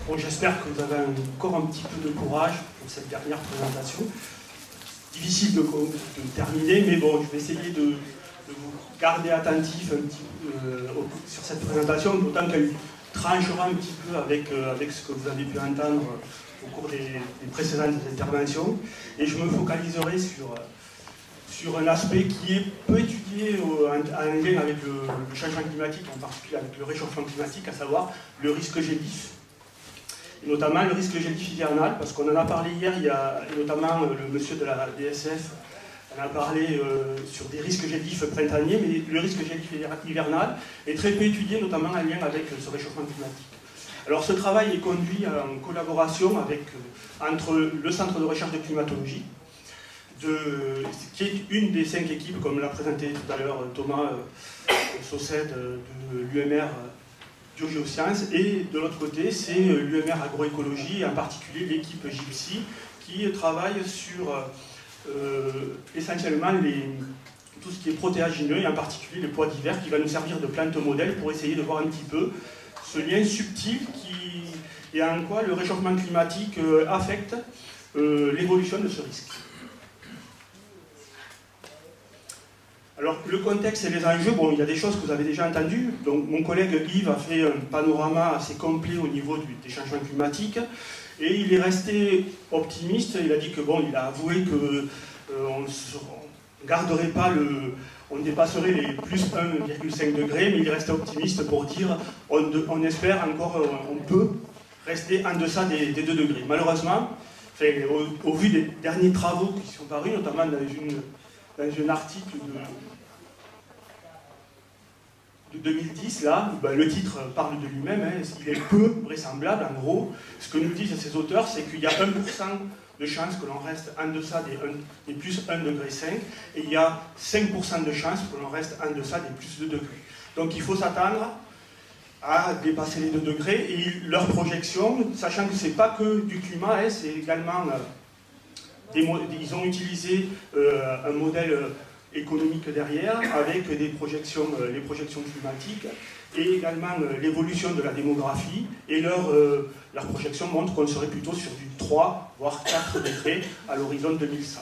Bon, j'espère que vous avez encore un petit peu de courage pour cette dernière présentation. Difficile de terminer, mais bon, je vais essayer de vous garder attentif un petit peu sur cette présentation, d'autant qu'elle tranchera un petit peu avec ce que vous avez pu entendre au cours des précédentes interventions. Et je me focaliserai sur un aspect qui est peu étudié en lien avec le changement climatique, en particulier avec le réchauffement climatique, à savoir le risque GEDIF. Et notamment le risque GEDIF hivernal, parce qu'on en a parlé hier, et notamment le monsieur de la DSF en a parlé sur des risques GEDIF printaniers, mais le risque GEDIF hivernal est très peu étudié, notamment en lien avec ce réchauffement climatique. Alors ce travail est conduit en collaboration entre le Centre de recherche de climatologie, qui est une des 5 équipes, comme l'a présenté tout à l'heure Thomas Sauced de l'UMR Biogéosciences, et de l'autre côté, c'est l'UMR Agroécologie, et en particulier l'équipe GIPSI, qui travaille sur essentiellement tout ce qui est protéagineux, et en particulier les pois d'hiver, qui va nous servir de plante modèle pour essayer de voir un petit peu ce lien subtil et en quoi le réchauffement climatique affecte l'évolution de ce risque. Alors, le contexte et les enjeux, bon, il y a des choses que vous avez déjà entendues. Donc, mon collègue Yves a fait un panorama assez complet au niveau des changements climatiques. Et il est resté optimiste. Il a dit que, bon, il a avoué que on ne garderait pas on dépasserait les plus 1,5 degrés, mais il est resté optimiste pour dire on espère encore, on peut rester en deçà des 2 degrés. Malheureusement, au vu des derniers travaux qui sont parus, notamment dans un article de 2010, là, ben, le titre parle de lui-même, hein, il est peu vraisemblable, en gros. Ce que nous disent ces auteurs, c'est qu'il y a 1% de chance que l'on reste en deçà des plus 1,5 degré, et il y a 5% de chance que l'on reste en deçà des plus 2 degrés. Donc il faut s'attendre à dépasser les 2 degrés, et leur projection, sachant que ce n'est pas que du climat, hein, c'est également... ils ont utilisé un modèle économique derrière, avec les projections climatiques, et également l'évolution de la démographie, et leur projection montre qu'on serait plutôt sur du 3, voire 4 degrés à l'horizon 2100.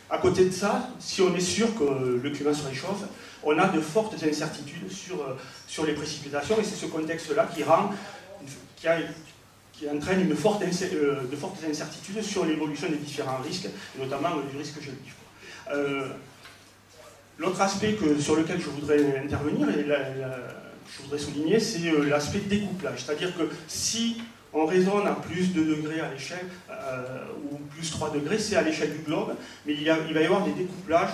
À côté de ça, si on est sûr que le climat se réchauffe, on a de fortes incertitudes sur les précipitations, et c'est ce contexte-là qui entraîne de fortes incertitudes sur l'évolution des différents risques, et notamment du risque GEDIF. L'autre aspect sur lequel je voudrais intervenir, et je voudrais souligner, c'est l'aspect découplage. C'est-à-dire que si on raisonne à plus 2 degrés à l'échelle, ou plus 3 degrés, c'est à l'échelle du globe, mais il va y avoir des découplages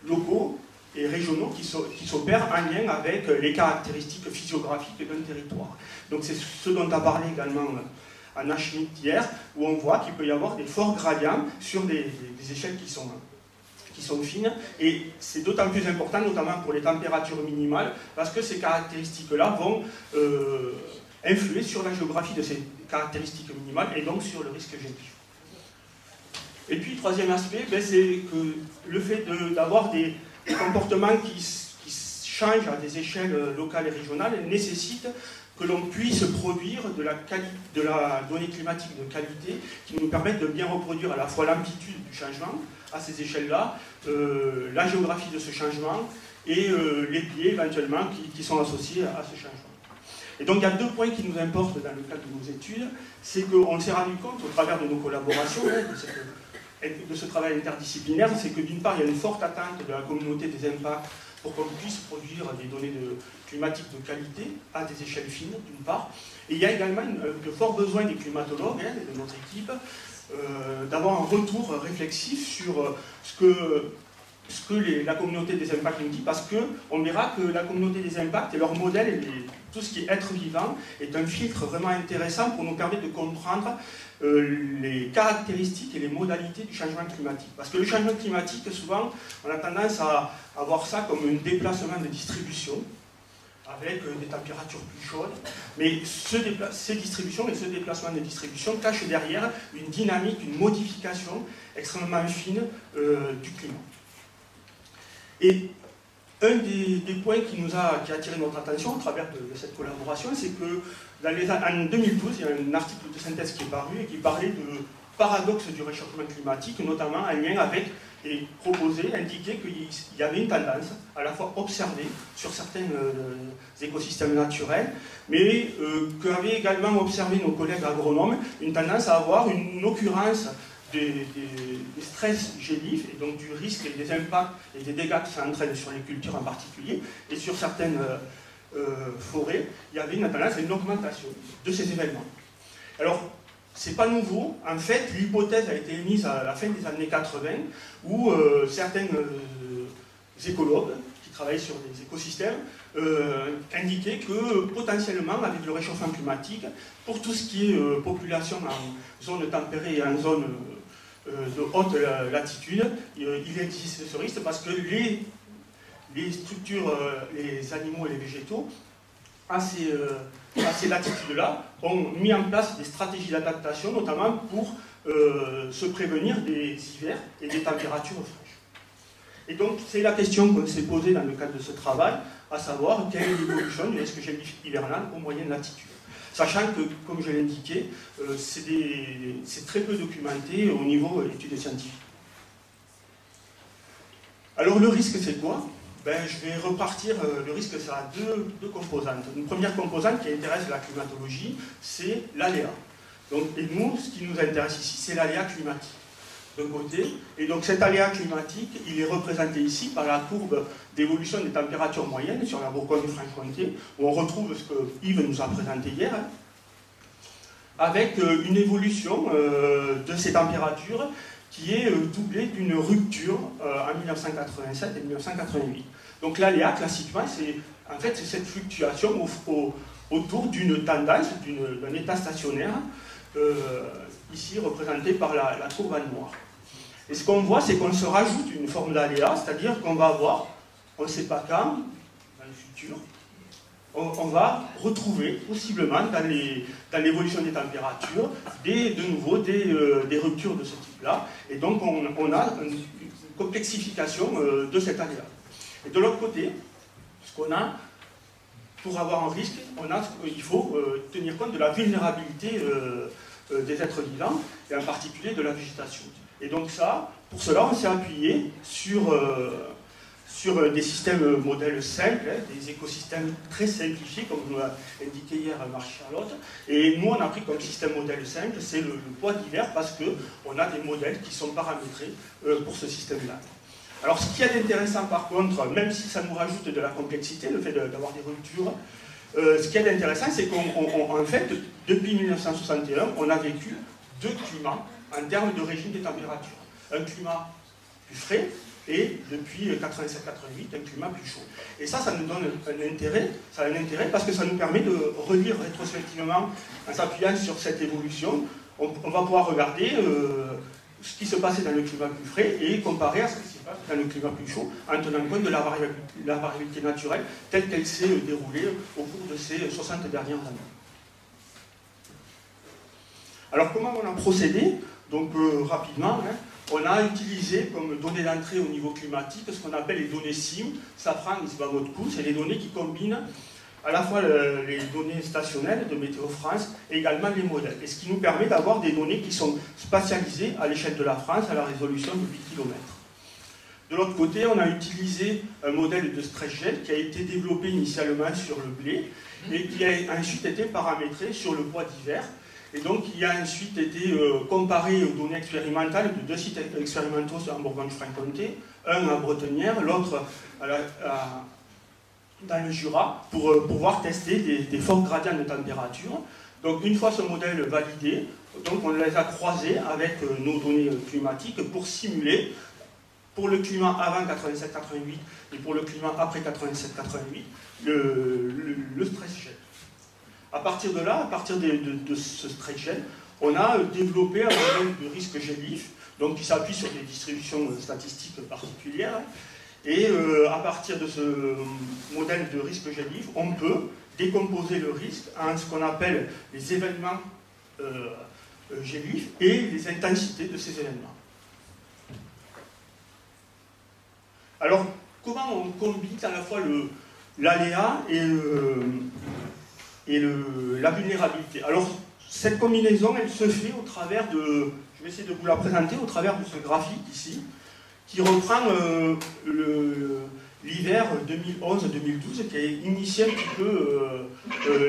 locaux et régionaux qui s'opèrent en lien avec les caractéristiques physiographiques d'un territoire. Donc c'est ce dont a parlé également Anna Schmidt hier, où on voit qu'il peut y avoir des forts gradients sur des échelles qui sont fines, et c'est d'autant plus important, notamment pour les températures minimales, parce que ces caractéristiques-là vont influer sur la géographie de ces caractéristiques minimales, et donc sur le risque GEDIF. Et puis, troisième aspect, ben, c'est que le fait d'avoir des comportements qui changent à des échelles locales et régionales nécessite que l'on puisse produire de la donnée climatique de qualité qui nous permette de bien reproduire à la fois l'amplitude du changement à ces échelles-là, la géographie de ce changement et les biais éventuellement qui sont associés à ce changement. Et donc il y a 2 points qui nous importent dans le cadre de nos études, c'est qu'on s'est rendu compte au travers de nos collaborations, de ce travail interdisciplinaire, c'est que d'une part il y a une forte attente de la communauté des impacts pour qu'on puisse produire des données climatiques de qualité à des échelles fines, d'une part. Et il y a également de forts besoins des climatologues, hein, de notre équipe, d'avoir un retour réflexif sur ce que la communauté des impacts nous dit, parce qu'on verra que la communauté des impacts et leur modèle, tout ce qui est être vivant, est un filtre vraiment intéressant pour nous permettre de comprendre les caractéristiques et les modalités du changement climatique. Parce que le changement climatique, souvent, on a tendance à voir ça comme un déplacement de distribution, avec des températures plus chaudes, mais ces distributions et ce déplacement de distribution cachent derrière une dynamique, une modification extrêmement fine du climat. Et un des points qui a attiré notre attention au travers de cette collaboration, c'est que en 2012, il y a un article de synthèse qui est paru et qui parlait de paradoxe du réchauffement climatique, notamment en lien avec, et proposé, indiqué qu'il y avait une tendance à la fois observée sur certains écosystèmes naturels, mais qu'avaient également observé nos collègues agronomes, une tendance à avoir une occurrence des stress gélifs, et donc du risque et des impacts et des dégâts que ça entraîne sur les cultures en particulier, et sur certaines forêts, il y avait une tendance à une augmentation de ces événements. Alors, c'est pas nouveau. En fait, l'hypothèse a été émise à la fin des années 80, où certains écologues qui travaillent sur les écosystèmes indiquaient que potentiellement, avec le réchauffement climatique, pour tout ce qui est population en zone tempérée et en zone de haute latitude, il existe ce risque parce que les structures, les animaux et les végétaux, à ces latitudes-là, ont mis en place des stratégies d'adaptation, notamment pour se prévenir des hivers et des températures fraîches. Et donc, c'est la question qu'on s'est posée dans le cadre de ce travail, à savoir quelle est l'évolution du risque gélif hivernal aux moyennes latitudes. Sachant que, comme je l'ai indiqué, c'est très peu documenté au niveau études scientifiques. Alors, le risque, c'est quoi ? Je vais repartir, le risque, ça a deux composantes. Une première composante qui intéresse la climatologie, c'est l'aléa. Et nous, ce qui nous intéresse ici, c'est l'aléa climatique, d'un côté. Et donc cet aléa climatique, il est représenté ici par la courbe d'évolution des températures moyennes sur la Bourgogne-Franche-Comté, où on retrouve ce que Yves nous a présenté hier, avec une évolution de ces températures qui est doublée d'une rupture en 1987 et 1988. Donc l'aléa, classiquement, c'est cette fluctuation autour d'une tendance, d'un état stationnaire, ici représenté par la courbe en noir. Et ce qu'on voit, c'est qu'on se rajoute une forme d'aléa, c'est-à-dire qu'on va avoir, on ne sait pas quand, dans le futur, on va retrouver possiblement dans l'évolution des températures de nouveau des ruptures de ce type-là. Et donc on a une complexification de cet aléa. Et de l'autre côté, ce qu'on a, pour avoir un risque, il faut tenir compte de la vulnérabilité des êtres vivants, et en particulier de la végétation. Et donc pour cela, on s'est appuyé sur des systèmes modèles simples, des écosystèmes très simplifiés, comme nous l'a indiqué hier Marie-Charlotte. Et nous, on a pris comme système modèle simple, c'est le poids d'hiver, parce qu'on a des modèles qui sont paramétrés pour ce système-là. Alors, ce qu'il y a d'intéressant, par contre, même si ça nous rajoute de la complexité, le fait d'avoir des ruptures, ce qu'il y a d'intéressant, c'est qu'en fait, depuis 1961, on a vécu deux climats en termes de régime des températures. Un climat plus frais, et depuis 87-88, un climat plus chaud. Et ça nous donne un intérêt, parce que ça nous permet de relire rétrospectivement, en s'appuyant sur cette évolution, on va pouvoir regarder ce qui se passait dans le climat plus frais et comparer à ce qui se passe dans le climat plus chaud, en tenant compte de la variabilité naturelle telle qu'elle s'est déroulée au cours de ces 60 dernières années. Alors comment on a procédé? Donc rapidement, on a utilisé comme données d'entrée au niveau climatique ce qu'on appelle les données SIM, Safran et Sbamotku. C'est les données qui combinent à la fois les données stationnelles de Météo France et également les modèles. Et ce qui nous permet d'avoir des données qui sont spatialisées à l'échelle de la France à la résolution de 8 km. De l'autre côté, on a utilisé un modèle de stress gel qui a été développé initialement sur le blé et qui a ensuite été paramétré sur le poids d'hiver. Et donc, il a ensuite été comparé aux données expérimentales de deux sites expérimentaux en Bourgogne-Franche-Comté, un à Bretenière, l'autre dans le Jura, pour pouvoir tester des forts gradients de température. Donc, une fois ce modèle validé, donc on les a croisés avec nos données climatiques pour simuler, pour le climat avant 87-88 et pour le climat après 87-88, le stress gel. À partir de là, à partir de ce stress gel, on a développé un modèle de risque gélif, donc qui s'appuie sur des distributions statistiques particulières. Et à partir de ce modèle de risque gélif, on peut décomposer le risque en ce qu'on appelle les événements gélifs et les intensités de ces événements. Alors, comment on combine à la fois l'aléa et la vulnérabilité. Alors, cette combinaison, elle se fait au travers de, je vais essayer de vous la présenter, au travers de ce graphique ici, qui reprend l'hiver 2011-2012, qui a initié un petit peu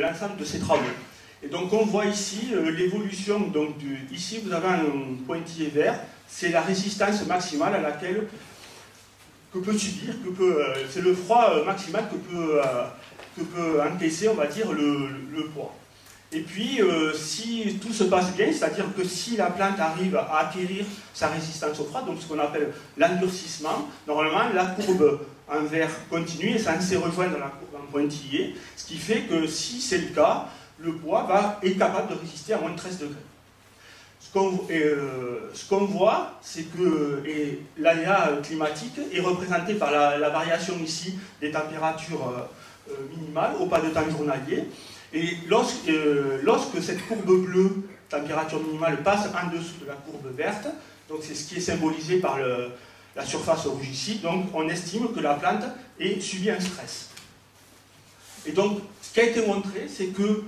l'ensemble de ces travaux. Et donc on voit ici l'évolution, donc ici vous avez un pointillé vert, c'est la résistance maximale à laquelle que peut subir, c'est le froid maximal que peut encaisser, on va dire, le poids. Et puis, si tout se passe bien, c'est-à-dire que si la plante arrive à acquérir sa résistance au froid, donc ce qu'on appelle l'endurcissement, normalement la courbe en vert continue et censé rejoindre la courbe en pointillé, ce qui fait que si c'est le cas, le bois est capable de résister à moins de 13 degrés. Ce qu'on voit, c'est que l'aléa climatique est représenté par la variation ici des températures minimales au pas de temps journalier. Et lorsque cette courbe bleue, température minimale, passe en dessous de la courbe verte, donc c'est ce qui est symbolisé par la surface rouge ici, donc on estime que la plante ait subi un stress. Et donc, ce qui a été montré, c'est que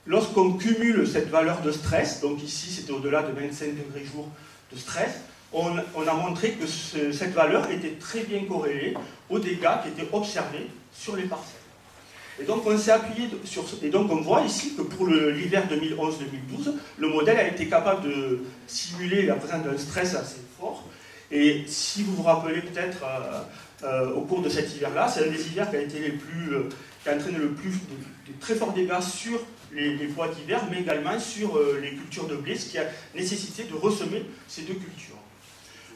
lorsqu'on cumule cette valeur de stress, donc ici c'était au-delà de 25 degrés jour de stress, on a montré que cette valeur était très bien corrélée aux dégâts qui étaient observés sur les parcelles. Et donc on s'est appuyé sur ce... Et donc on voit ici que pour l'hiver 2011-2012, le modèle a été capable de simuler la présence d'un stress assez fort. Et si vous vous rappelez peut-être au cours de cet hiver-là, c'est un des hivers qui a entraîné le plus de très forts dégâts sur les pois d'hiver, mais également sur les cultures de blé, ce qui a nécessité de ressemer ces deux cultures.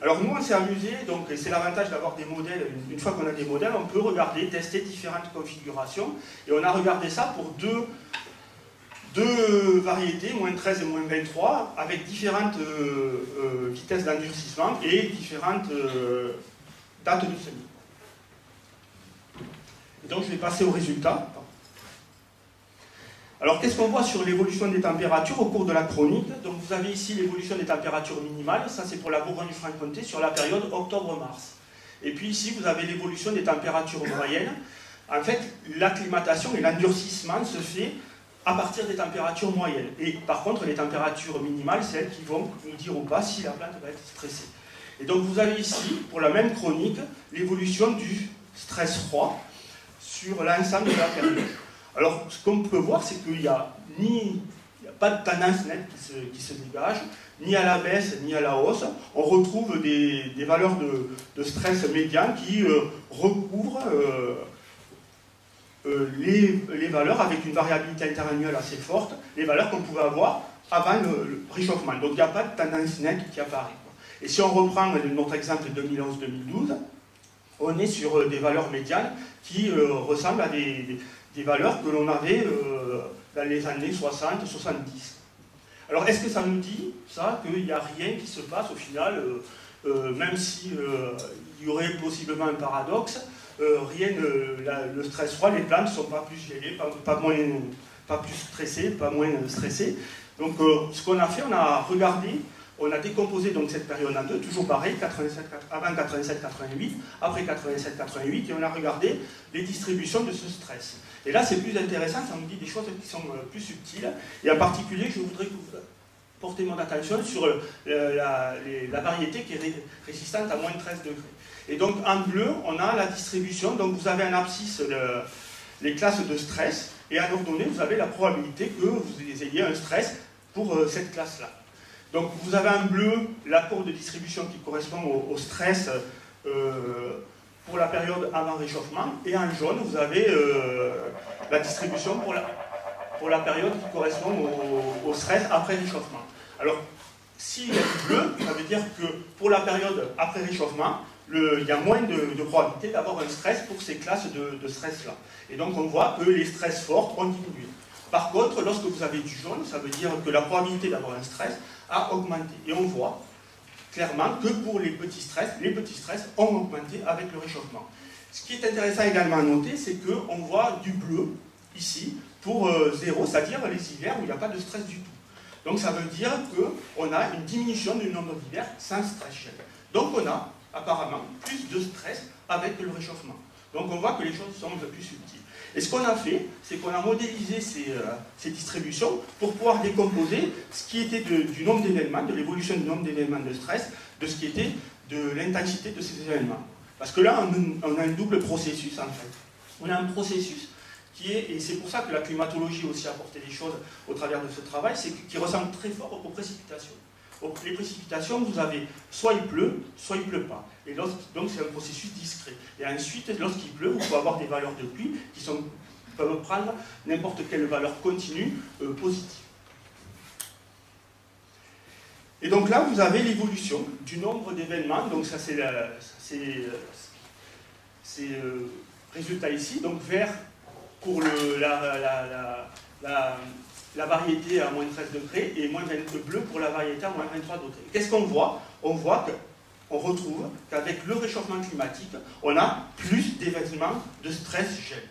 Alors nous, on s'est amusé, donc c'est l'avantage d'avoir des modèles. Une fois qu'on a des modèles, on peut regarder, tester différentes configurations. Et on a regardé ça pour deux variétés, moins 13 et moins 23, avec différentes vitesses d'endurcissement et différentes dates de semis. Et donc je vais passer aux résultats. Alors, qu'est-ce qu'on voit sur l'évolution des températures au cours de la chronique? Donc, vous avez ici l'évolution des températures minimales, ça c'est pour la Bourgogne-Franche-Comté sur la période octobre-mars. Et puis ici, vous avez l'évolution des températures moyennes. En fait, l'acclimatation et l'endurcissement se fait à partir des températures moyennes. Et par contre, les températures minimales, c'est elles qui vont nous dire ou pas si la plante va être stressée. Et donc, vous avez ici, pour la même chronique, l'évolution du stress froid sur l'ensemble de la période. Alors, ce qu'on peut voir, c'est qu'il n'y a pas de tendance nette qui se dégage, ni à la baisse, ni à la hausse. On retrouve des valeurs de stress médian qui recouvrent les valeurs avec une variabilité interannuelle assez forte, les valeurs qu'on pouvait avoir avant le réchauffement. Donc, il n'y a pas de tendance nette qui apparaît. Et si on reprend notre exemple de 2011-2012, on est sur des valeurs médianes qui ressemblent à des valeurs que l'on avait dans les années 60-70. Alors, est-ce que ça nous dit, ça, qu'il n'y a rien qui se passe au final, même si il y aurait possiblement un paradoxe, le stress froid, les plantes ne sont pas plus gelées, pas plus stressées, pas moins stressées. Donc, ce qu'on a fait, on a regardé, on a décomposé donc cette période en deux, toujours pareil, avant 87-88, après 87-88, et on a regardé les distributions de ce stress. Et là, c'est plus intéressant, ça nous dit des choses qui sont plus subtiles, et en particulier, je voudrais que vous portez mon attention sur la variété qui est résistante à moins de 13 degrés. Et donc, en bleu, on a la distribution, donc vous avez en abscisse les classes de stress, et en ordonnée, vous avez la probabilité que vous ayez un stress pour cette classe-là. Donc vous avez en bleu la courbe de distribution qui correspond au stress pour la période avant réchauffement, et en jaune vous avez la distribution pour la période qui correspond au stress après réchauffement. Alors s'il y a du bleu, ça veut dire que pour la période après réchauffement, il y a moins de probabilité d'avoir un stress pour ces classes de stress-là. Et donc on voit que les stress forts ont diminué. Par contre, lorsque vous avez du jaune, ça veut dire que la probabilité d'avoir un stress a augmenté. Et on voit clairement que pour les petits stress ont augmenté avec le réchauffement. Ce qui est intéressant également à noter, c'est qu'on voit du bleu ici pour 0, c'est-à-dire les hivers où il n'y a pas de stress du tout. Donc ça veut dire qu'on a une diminution du nombre d'hivers sans stress gel. Donc on a apparemment plus de stress avec le réchauffement. Donc on voit que les choses semblent plus subtiles. Et ce qu'on a fait, c'est qu'on a modélisé ces distributions pour pouvoir décomposer ce qui était du nombre d'événements, de l'évolution du nombre d'événements de stress, de ce qui était de l'intensité de ces événements. Parce que là, on a un double processus en fait. On a un processus qui est, et c'est pour ça que la climatologie aussi a apporté des choses au travers de ce travail, c'est qui ressemble très fort aux précipitations. Les précipitations, vous avez soit il pleut, soit il ne pleut pas. Et donc c'est un processus discret. Et ensuite, lorsqu'il pleut, vous pouvez avoir des valeurs de pluie qui peuvent prendre n'importe quelle valeur continue positive. Et donc là, vous avez l'évolution du nombre d'événements. Donc ça, c'est ces résultats ici. Donc vert pour la variété à moins 13 degrés et moins 22 bleu pour la variété à moins 23 degrés. Qu'est-ce qu'on voit? On voit qu'on retrouve qu'avec le réchauffement climatique, on a plus d'événements de stress-gel.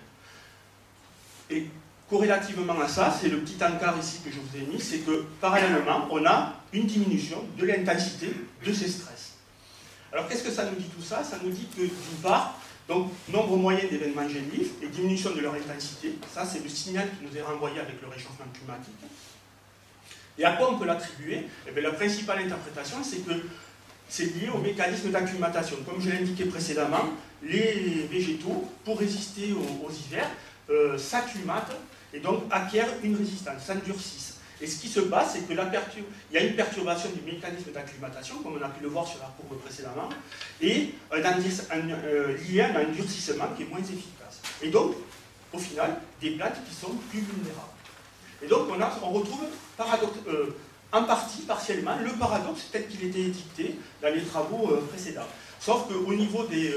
Et corrélativement à ça, c'est le petit encart ici que je vous ai mis, c'est que parallèlement, on a une diminution de l'intensité de ces stress. Alors qu'est-ce que ça nous dit tout ça? Ça nous dit que d'une part, donc, nombre moyen d'événements gélitifs et diminution de leur intensité, ça c'est le signal qui nous est renvoyé avec le réchauffement climatique. Et à quoi on peut l'attribuer? Eh bien, la principale interprétation, c'est que c'est lié au mécanisme d'acclimatation. Comme je l'ai indiqué précédemment, les végétaux, pour résister aux hivers, s'acclimatent et donc acquièrent une résistance, s'endurcissent. Et ce qui se passe, c'est qu'il y a une perturbation du mécanisme d'acclimatation, comme on a pu le voir sur la courbe précédemment, et lié à un endurcissement qui est moins efficace. Et donc, au final, des plantes qui sont plus vulnérables. Et donc, on retrouve en partie, partiellement, le paradoxe tel qu'il était édicté dans les travaux précédents. Sauf qu'au niveau des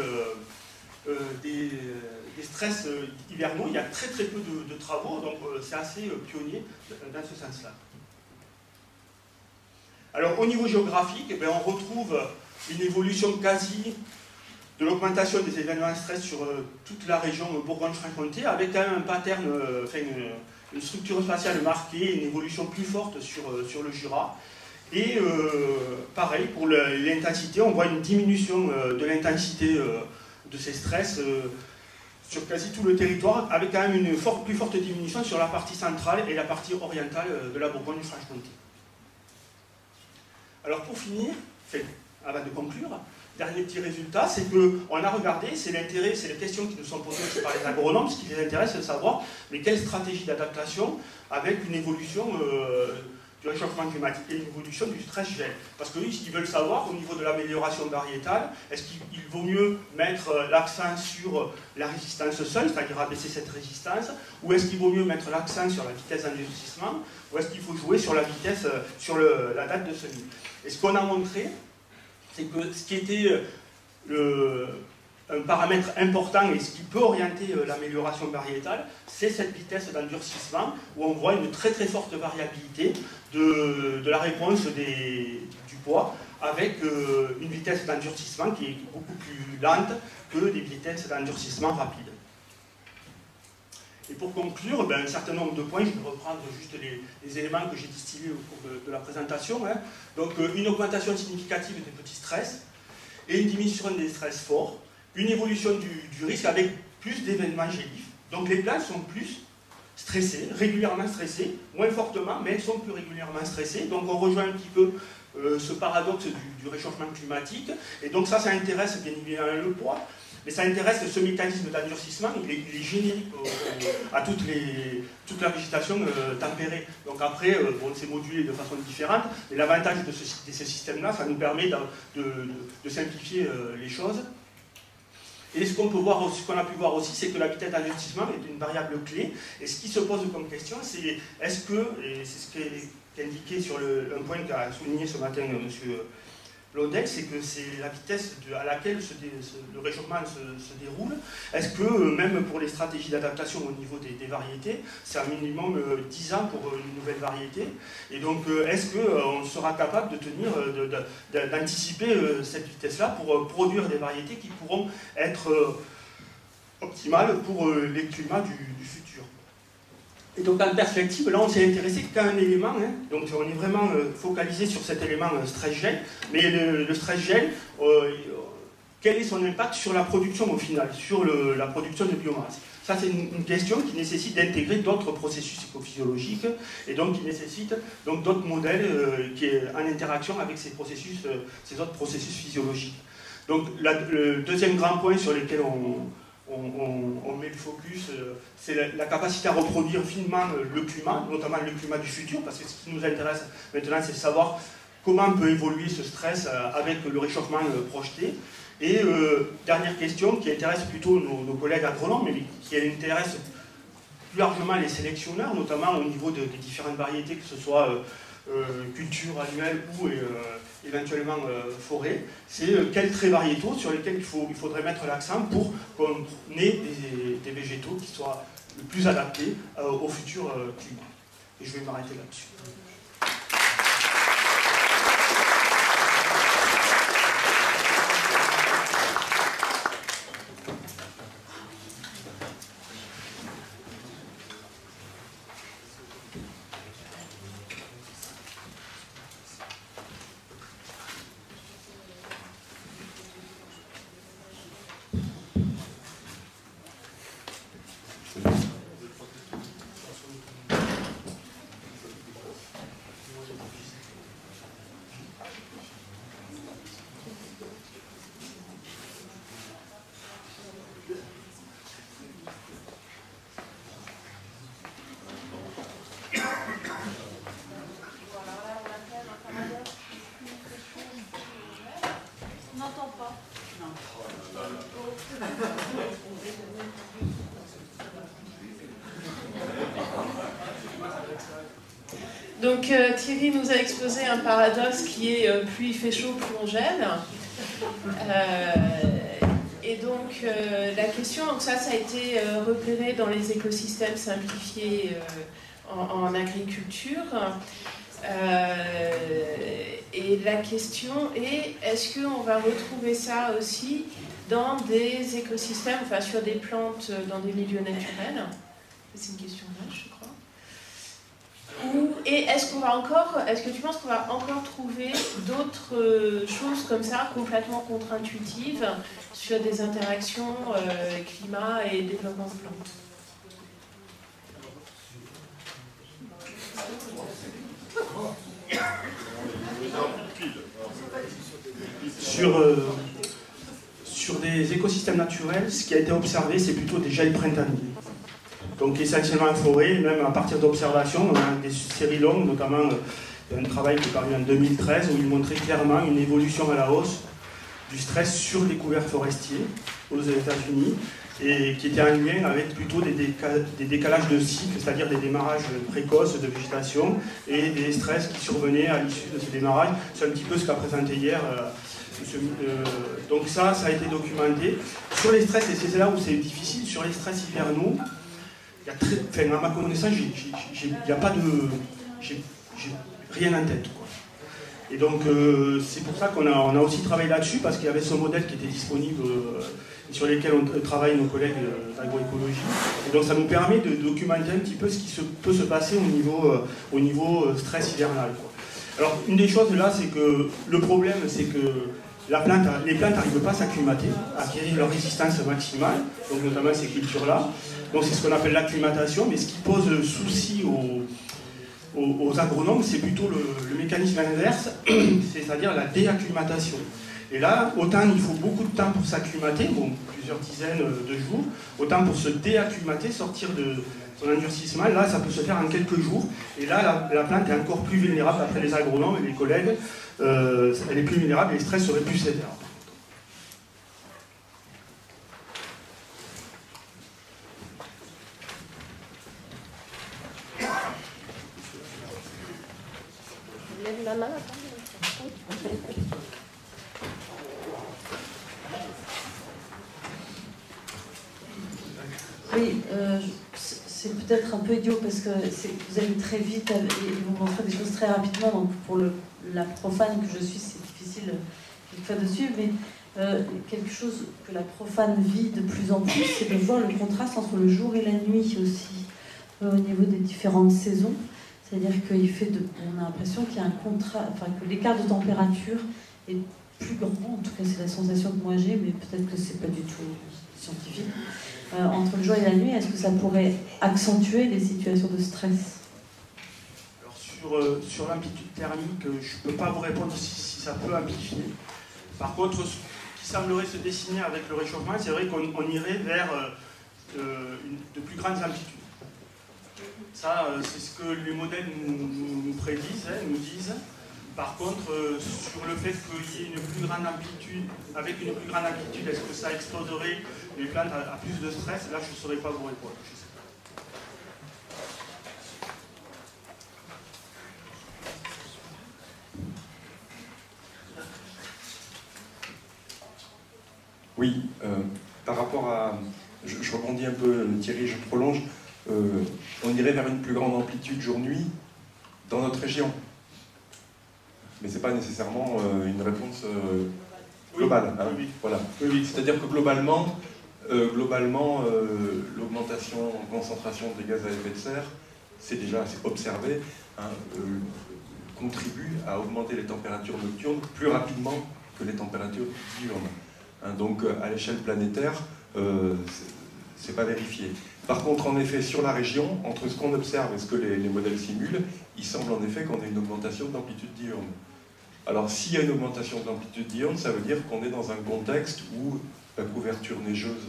stress hivernaux, il y a très très peu de travaux, donc c'est assez pionnier dans ce sens-là. Alors au niveau géographique, eh bien, on retrouve une évolution quasi de l'augmentation des événements de stress sur toute la région Bourgogne-Franche-Comté, avec quand même un pattern, une structure spatiale marquée, une évolution plus forte sur le Jura. Et pareil, pour l'intensité, on voit une diminution de l'intensité de ces stress sur quasi tout le territoire, avec quand même une plus forte diminution sur la partie centrale et la partie orientale de la Bourgogne-Franche-Comté. Alors pour finir, avant de conclure, dernier petit résultat, c'est qu'on a regardé, c'est l'intérêt, c'est les questions qui nous sont posées aussi par les agronomes, ce qui les intéresse, c'est de savoir mais quelle stratégie d'adaptation avec une évolution du réchauffement climatique et une évolution du stress-gel. Parce que ils veulent savoir, au niveau de l'amélioration variétale, est-ce qu'il vaut mieux mettre l'accent sur la résistance seule, c'est-à-dire abaisser cette résistance, ou est-ce qu'il vaut mieux mettre l'accent sur la vitesse d'endurcissement, ou est-ce qu'il faut jouer sur la vitesse, sur la date de semis. Et ce qu'on a montré, c'est que ce qui était un paramètre important et ce qui peut orienter l'amélioration variétale, c'est cette vitesse d'endurcissement où on voit une très très forte variabilité de la réponse du poids avec une vitesse d'endurcissement qui est beaucoup plus lente que des vitesses d'endurcissement rapides. Et pour conclure, un certain nombre de points, je vais reprendre juste les éléments que j'ai distillés au cours de la présentation. Hein. Donc une augmentation significative des petits stress et une diminution des stress forts. Une évolution du risque avec plus d'événements gélitifs. Donc les plantes sont plus stressées, régulièrement stressées, moins fortement, mais elles sont plus régulièrement stressées. Donc on rejoint un petit peu ce paradoxe du réchauffement climatique. Et donc ça intéresse bien évidemment le poids, mais ça intéresse ce mécanisme d'endurcissement, il est générique à toute la végétation tempérée. Donc après, c'est modulé de façon différente, mais l'avantage de ces systèmes-là, ça nous permet de simplifier les choses. Et ce qu'on a pu voir aussi, c'est que la vitesse d'endurcissement est une variable clé. Et ce qui se pose comme question, c'est est-ce que, et c'est ce qui est indiqué sur un point qu'a souligné ce matin M. Lodec, c'est que c'est la vitesse à laquelle le réchauffement se déroule. Est-ce que, même pour les stratégies d'adaptation au niveau des variétés, c'est un minimum 10 ans pour une nouvelle variété? Et donc, est-ce qu'on sera capable de tenir, d'anticiper cette vitesse-là pour produire des variétés qui pourront être optimales pour les climats du futur? Et donc en perspective, là on s'est intéressé qu'à un élément, hein. Donc on est vraiment focalisé sur cet élément stress-gel, mais le stress-gel, quel est son impact sur la production au final, sur la production de biomasse. Ça, c'est une question qui nécessite d'intégrer d'autres processus écophysiologiques et donc qui nécessite d'autres modèles qui est en interaction avec ces autres processus physiologiques. Donc, le deuxième grand point sur lequel on met le focus, c'est la capacité à reproduire finement le climat, notamment le climat du futur, parce que ce qui nous intéresse maintenant, c'est de savoir comment peut évoluer ce stress avec le réchauffement projeté. Et dernière question qui intéresse plutôt nos collègues agronomes, mais qui intéresse plus largement les sélectionneurs, notamment au niveau des différentes variétés, que ce soit culture annuelle ou éventuellement forêt, c'est quels traits variétaux sur lesquels il faudrait mettre l'accent pour qu'on ait des végétaux qui soient le plus adaptés au futur climat. Et je vais m'arrêter là-dessus. Donc Thierry nous a exposé un paradoxe qui est plus il fait chaud, plus on gèle. Et donc la question, donc ça a été repéré dans les écosystèmes simplifiés en agriculture. Et la question est, est-ce qu'on va retrouver ça aussi dans des écosystèmes, enfin sur des plantes dans des milieux naturels? C'est une question vache, je crois. Et est-ce que tu penses qu'on va encore trouver d'autres choses comme ça, complètement contre-intuitives, sur des interactions climat et développement de plantes? Sur des écosystèmes naturels, ce qui a été observé, c'est plutôt des gels printaniers. Donc essentiellement en forêt, même à partir d'observations, on a des séries longues, notamment un travail qui est paru en 2013 où il montrait clairement une évolution à la hausse du stress sur les couverts forestiers aux États-Unis et qui était en lien avec plutôt des décalages de cycle, c'est-à-dire des démarrages précoces de végétation et des stress qui survenaient à l'issue de ces démarrages. C'est un petit peu ce qu'a présenté hier. Donc ça a été documenté. Sur les stress, et c'est là où c'est difficile, sur les stress hivernaux, à ma connaissance, il n'y a pas de... j'ai rien en tête, quoi. Et donc, c'est pour ça qu'on a aussi travaillé là-dessus, parce qu'il y avait ce modèle qui était disponible, sur lesquels travaillent nos collègues d'agroécologie. Et donc, ça nous permet de documenter un petit peu ce qui peut se passer au niveau stress hivernal, quoi. Alors, une des choses là, c'est que le problème, c'est que les plantes n'arrivent pas à s'acclimater, à acquérir leur résistance maximale, donc notamment ces cultures-là. Donc c'est ce qu'on appelle l'acclimatation, mais ce qui pose souci aux agronomes, c'est plutôt le mécanisme inverse, c'est-à-dire la déacclimatation. Et là, autant il faut beaucoup de temps pour s'acclimater, bon, plusieurs dizaines de jours, autant pour se déacclimater, sortir de son endurcissement, là ça peut se faire en quelques jours. Et là, la plante est encore plus vulnérable, après les agronomes et les collègues, elle est plus vulnérable et les stress seraient plus sévères. Lève la main. Oui, c'est peut-être un peu idiot parce que vous allez très vite et vous montrez des choses très rapidement, donc pour la profane que je suis, c'est difficile quelquefois de suivre, mais quelque chose que la profane vit de plus en plus, c'est de voir le contraste entre le jour et la nuit aussi, au niveau des différentes saisons. C'est-à-dire qu'on a l'impression qu'il y a un contraste, enfin que l'écart de température est plus grand, en tout cas c'est la sensation que moi j'ai, mais peut-être que c'est pas du tout scientifique, entre le jour et la nuit, est-ce que ça pourrait accentuer les situations de stress? Alors sur l'amplitude thermique, je ne peux pas vous répondre si ça peut amplifier. Par contre, ce qui semblerait se dessiner avec le réchauffement, c'est vrai qu'on irait vers de plus grandes amplitudes. Ça, c'est ce que les modèles nous prédisent, nous disent. Par contre, sur le fait qu'il y ait une plus grande amplitude, avec une plus grande amplitude, est-ce que ça exposerait les plantes à plus de stress? Là, je ne saurais pas vous répondre. Je sais pas. Oui, par rapport à... Je rebondis un peu, Thierry, je prolonge. On irait vers une plus grande amplitude jour-nuit dans notre région. Mais ce n'est pas nécessairement une réponse globale. Hein, oui. Voilà. Oui. C'est-à-dire que globalement l'augmentation en concentration des gaz à effet de serre, c'est déjà assez observé, hein, contribue à augmenter les températures nocturnes plus rapidement que les températures diurnes. Hein, donc à l'échelle planétaire, c'est pas vérifié. Par contre, en effet, sur la région, entre ce qu'on observe et ce que les modèles simulent, il semble en effet qu'on ait une augmentation d'amplitude diurne. Alors, s'il y a une augmentation d'amplitude diurne, ça veut dire qu'on est dans un contexte où la couverture nuageuse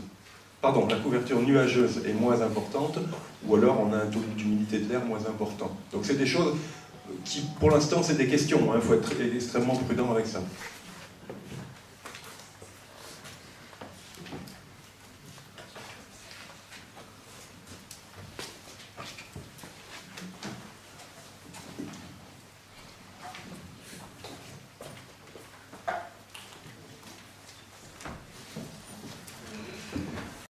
est moins importante, ou alors on a un taux d'humidité de l'air moins important. Donc c'est des choses qui, pour l'instant, c'est des questions, hein, il faut être extrêmement prudent avec ça.